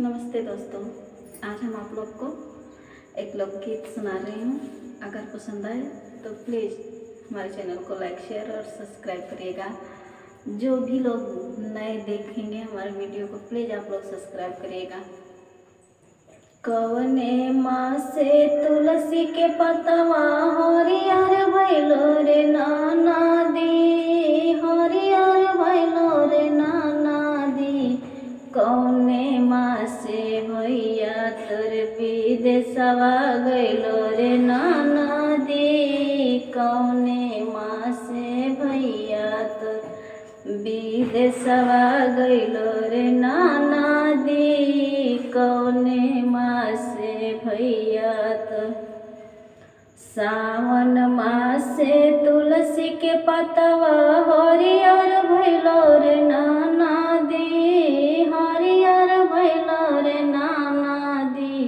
नमस्ते दोस्तों, आज हम आप लोग को एक लोकगीत सुना रही हूँ। अगर पसंद आए तो प्लीज़ हमारे चैनल को लाइक शेयर और सब्सक्राइब करिएगा। जो भी लोग नए देखेंगे हमारे वीडियो को प्लीज़ आप लोग सब्सक्राइब करिएगा। कवने माँ से तुलसी के पतवा हरियर भइलो रे नाना दी, हरियर भइलो रे नाना दी। कौने माँ से भैया तोर विदेशवा गइलो रे नाना दी, कौने माँ से भैया तोर विदेशवा गइलो रे नाना दी, कौने माँ से भैया तोर। सावन मासे तुलसी के पतवा हरियर भइलो रे नाना दी, हरियर भइलो रे नाना दी।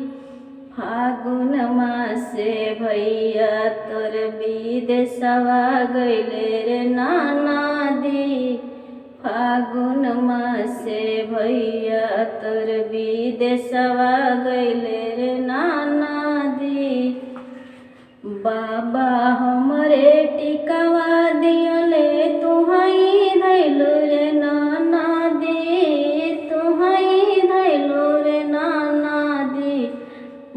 फागुन मासे भैया तोर विदेशवा गइले रे नाना दी, फागुन मासे भैया तोर विदेशवा गइले रे नाना दी। बाबा हमरे टिकावा दियले तुहई धैलो रे नाना दी, तुहई धैलो रे नाना दी।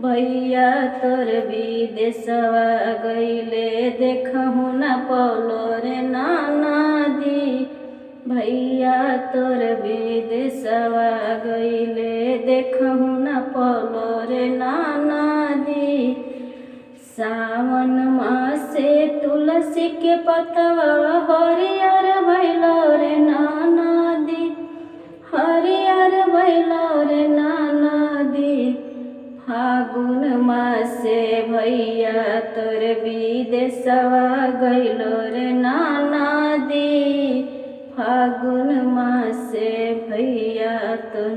भैया तोर विदेशवा गइले देखहु न पौलो रे नाना दी, भैया तोर विदेशवा गइले देखहु न पौलो रे नाना दी। सावन मासे तुलसी के पतवा हरियर भइलो रे नाना दी, हरियर भइलो रे नाना दी। फागुन मासे भैया तोर विदेशवा गइलो रे नाना दी, फागुन मासे भैया तोर।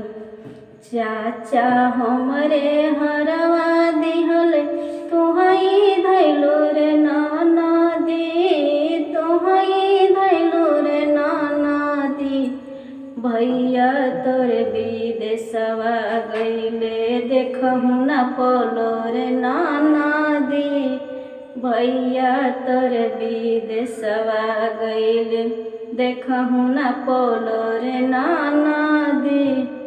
चाचा हमरे हरवा दिहले तुहई धैलो रे नाना दी, तुहई धैलो रे नाना दी। भैया तोर विदेशवा गइले देखहु न पौलो रे नाना दी, भैया तोर विदेशवा गइले देखहु न पौलो रे नाना दी।